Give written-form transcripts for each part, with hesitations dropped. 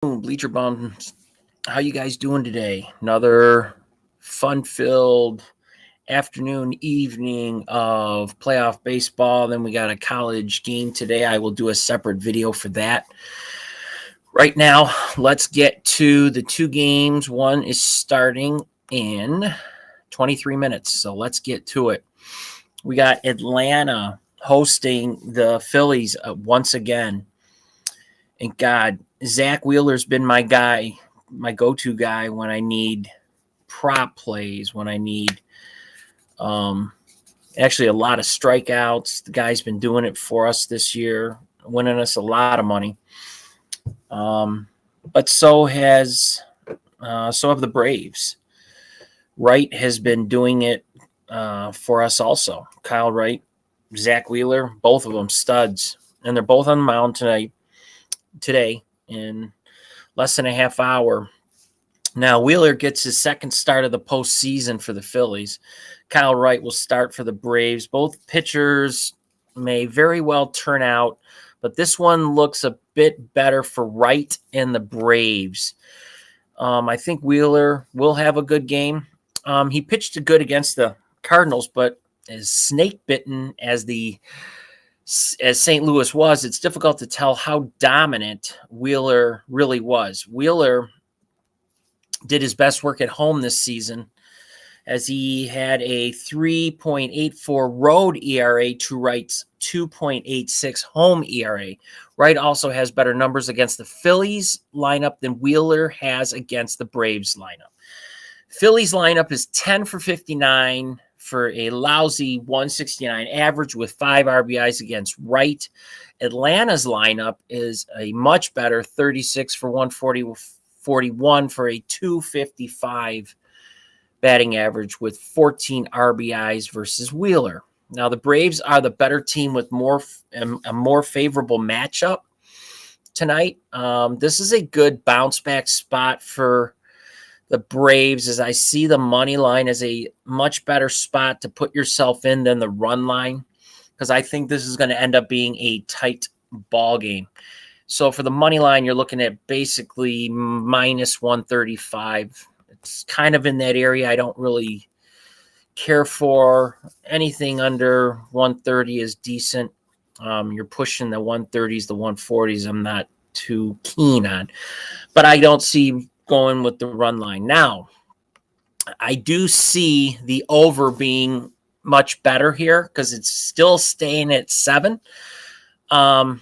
Bleacher Bums. How you guys doing today? Another fun-filled afternoon, evening of playoff baseball. Then we got a college game today. I will do a separate video for that. Right now, let's get to the two games. One is starting in 23 minutes, so let's get to it. We got Atlanta hosting the Phillies once again. And God, Zach Wheeler's been my guy, my go-to guy when I need prop plays, when I need actually a lot of strikeouts. The guy's been doing it for us this year, winning us a lot of money. But so have the Braves. Wright has been doing it for us also. Kyle Wright, Zach Wheeler, both of them studs, and they're both on the mound today in less than a half hour. Now, Wheeler gets his second start of the postseason for the Phillies. Kyle Wright will start for the Braves. Both pitchers may very well turn out, but this one looks a bit better for Wright and the Braves. I think Wheeler will have a good game. He pitched good against the Cardinals, but as snake bitten as St. Louis was, it's difficult to tell how dominant Wheeler really was. Wheeler did his best work at home this season as he had a 3.84 road ERA to Wright's 2.86 home ERA. Wright also has better numbers against the Phillies lineup than Wheeler has against the Braves lineup. Phillies lineup is 10 for 59 for a lousy 169 average with 5 RBIs against Wright. Atlanta's lineup is a much better 36 for 141 for a 255 batting average with 14 RBIs versus Wheeler. Now, the Braves are the better team with a more favorable matchup tonight. This is a good bounce back spot for the Braves, as I see the money line as a much better spot to put yourself in than the run line, because I think this is going to end up being a tight ball game. So for the money line, you're looking at basically minus 135. It's kind of in that area. I don't really care for anything under 130 is decent. You're pushing the 130s, the 140s. I'm not too keen on, but I don't see going with the run line. Now, I do see the over being much better here because it's still staying at 7. But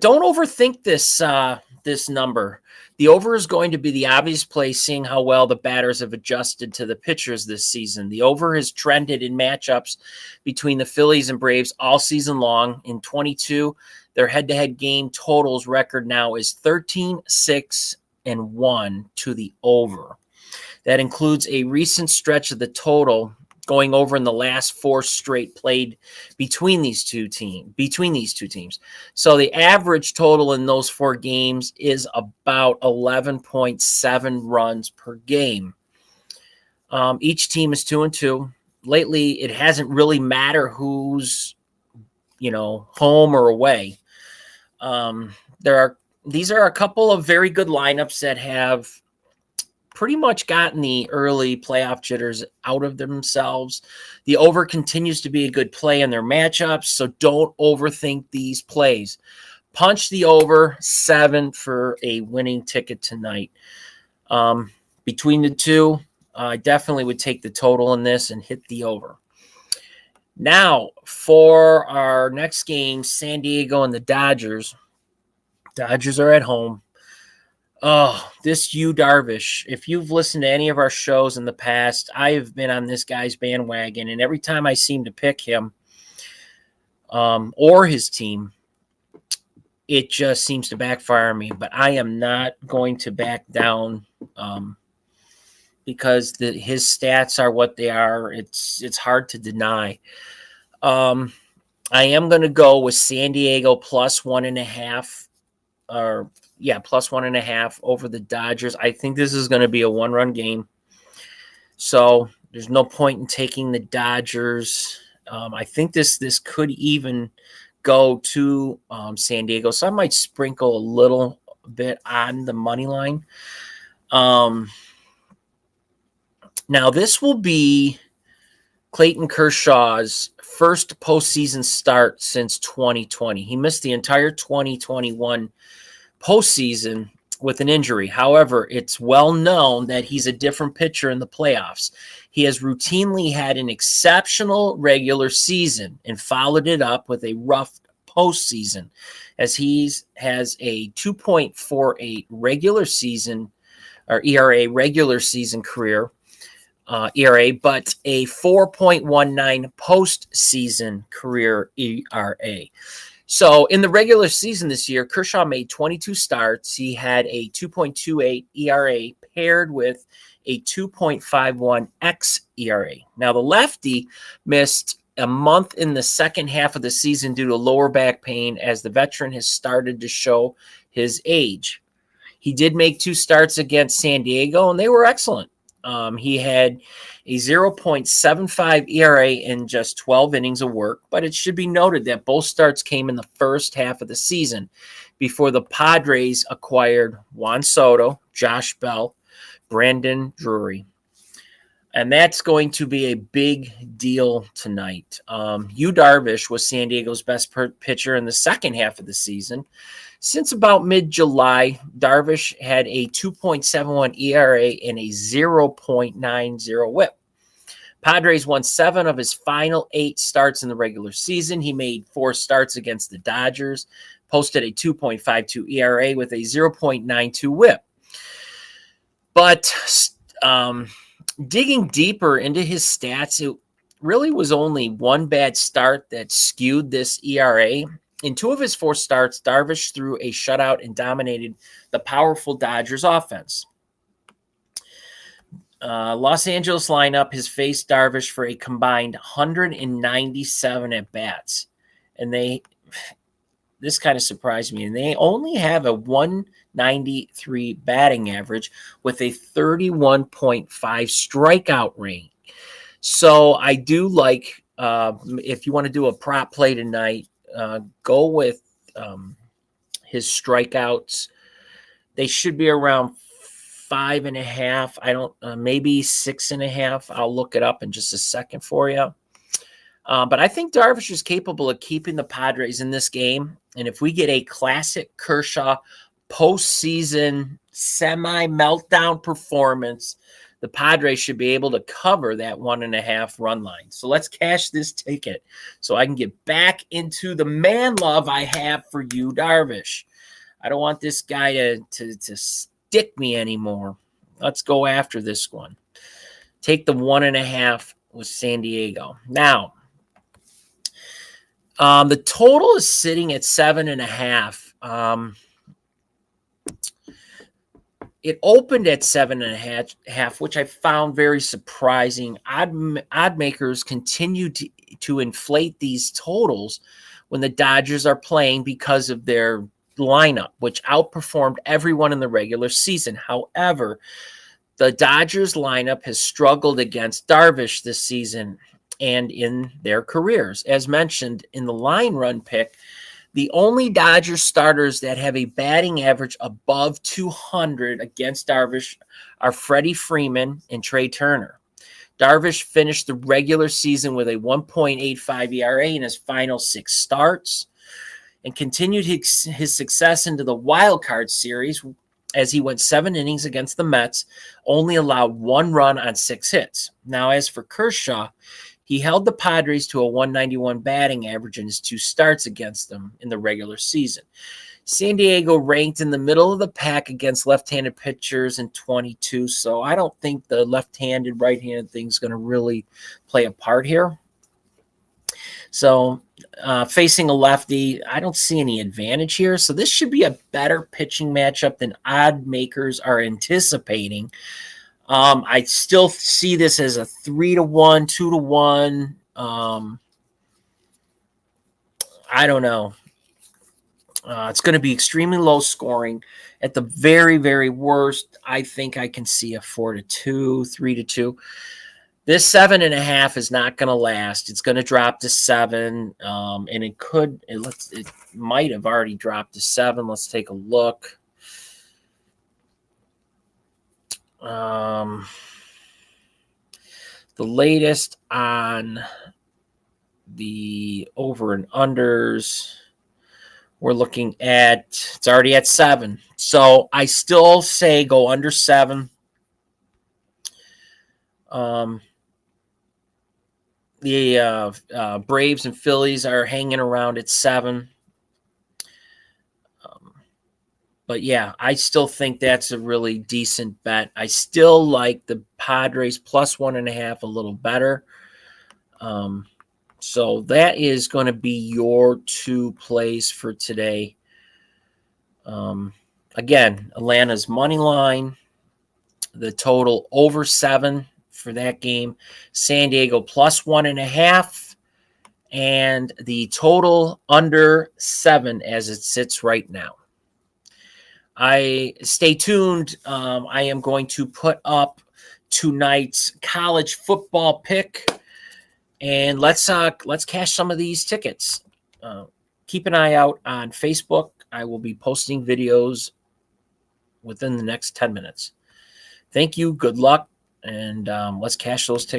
don't overthink this number. The over is going to be the obvious play, seeing how well the batters have adjusted to the pitchers this season. The over has trended in matchups between the Phillies and Braves all season long. In 22, their head-to-head game totals record now is 13-6 and 1 to the over. That includes a recent stretch of the total going over in the last 4 straight played between these two teams. So the average total in those 4 games is about 11.7 runs per game. Each team is 2-2. Lately, it hasn't really mattered who's, home or away. These are a couple of very good lineups that have pretty much gotten the early playoff jitters out of themselves. The over continues to be a good play in their matchups, so don't overthink these plays. Punch the over 7 for a winning ticket tonight. Between the two, I definitely would take the total in this and hit the over. Now, for our next game, San Diego and the Dodgers. Dodgers are at home. Oh, this Yu Darvish. If you've listened to any of our shows in the past, I have been on this guy's bandwagon, and every time I seem to pick him or his team, it just seems to backfire me. But I am not going to back down because his stats are what they are. It's hard to deny. I am going to go with San Diego plus 1.5. Plus 1.5 over the Dodgers. I think this is going to be a 1-run game. So there's no point in taking the Dodgers. I think this could even go to San Diego. So I might sprinkle a little bit on the money line. Now, this will be Clayton Kershaw's first postseason start since 2020. He missed the entire 2021 postseason with an injury. However, it's well known that he's a different pitcher in the playoffs. He has routinely had an exceptional regular season and followed it up with a rough postseason, as he has a 2.48 regular season or ERA regular season career ERA, but a 4.19 postseason career ERA. So in the regular season this year, Kershaw made 22 starts. He had a 2.28 ERA paired with a 2.51 xERA. Now, the lefty missed a month in the second half of the season due to lower back pain, as the veteran has started to show his age. He did make 2 starts against San Diego, and they were excellent. He had a 0.75 ERA in just 12 innings of work, but it should be noted that both starts came in the first half of the season before the Padres acquired Juan Soto, Josh Bell, Brandon Drury. And that's going to be a big deal tonight. Yu Darvish was San Diego's best pitcher in the second half of the season. Since about mid-July, Darvish had a 2.71 ERA and a 0.90 whip. Padres won 7 of his final 8 starts in the regular season. He made 4 starts against the Dodgers, posted a 2.52 ERA with a 0.92 whip. But digging deeper into his stats, it really was only one bad start that skewed this ERA. In 2 of his 4 starts, Darvish threw a shutout and dominated the powerful Dodgers offense. Los Angeles lineup has faced Darvish for a combined 197 at-bats. And this kind of surprised me. And they only have a 193 batting average with a 31.5 strikeout rate. So I do like, if you want to do a prop play tonight, go with his strikeouts. They should be around 5.5. I don't, maybe 6.5. I'll look it up in just a second for you. But I think Darvish is capable of keeping the Padres in this game. And if we get a classic Kershaw postseason semi-meltdown performance, the Padres should be able to cover that 1.5 run line. So let's cash this ticket so I can get back into the man love I have for Yu Darvish. I don't want this guy to stick me anymore. Let's go after this one. Take the 1.5 with San Diego. Now, the total is sitting at 7.5. It opened at 7.5, which I found very surprising. Odd makers continue to inflate these totals when the Dodgers are playing because of their lineup, which outperformed everyone in the regular season. However, the Dodgers lineup has struggled against Darvish this season and in their careers. As mentioned in the line run pick, the only Dodgers starters that have a batting average above 200 against Darvish are Freddie Freeman and Trey Turner. Darvish finished the regular season with a 1.85 ERA in his final 6 starts and continued his success into the wild card series as he went 7 innings against the Mets, only allowed 1 run on 6 hits. Now, as for Kershaw, he held the Padres to a 191 batting average in his 2 starts against them in the regular season. San Diego ranked in the middle of the pack against left-handed pitchers in 22, so I don't think the left-handed, right-handed thing is going to really play a part here. So facing a lefty, I don't see any advantage here, so this should be a better pitching matchup than odd makers are anticipating. I still see this as a 3-1, 2-1. I don't know. It's going to be extremely low scoring. At the very, very worst, I think I can see a 4-2, 3-2. This 7.5 is not going to last. It's going to drop to 7, and it might have already dropped to 7. Let's take a look. The latest on the over and unders, we're looking at, it's already at 7. So I still say go under 7. The Braves and Phillies are hanging around at 7. But yeah, I still think that's a really decent bet. I still like the Padres plus 1.5 a little better. So that is going to be your 2 plays for today. Again, Atlanta's money line, the total over 7 for that game. San Diego plus 1.5, and the total under 7 as it sits right now. I stay tuned. I am going to put up tonight's college football pick, and let's cash some of these tickets. Keep an eye out on Facebook. I will be posting videos within the next 10 minutes. Thank you. Good luck, and let's cash those tickets.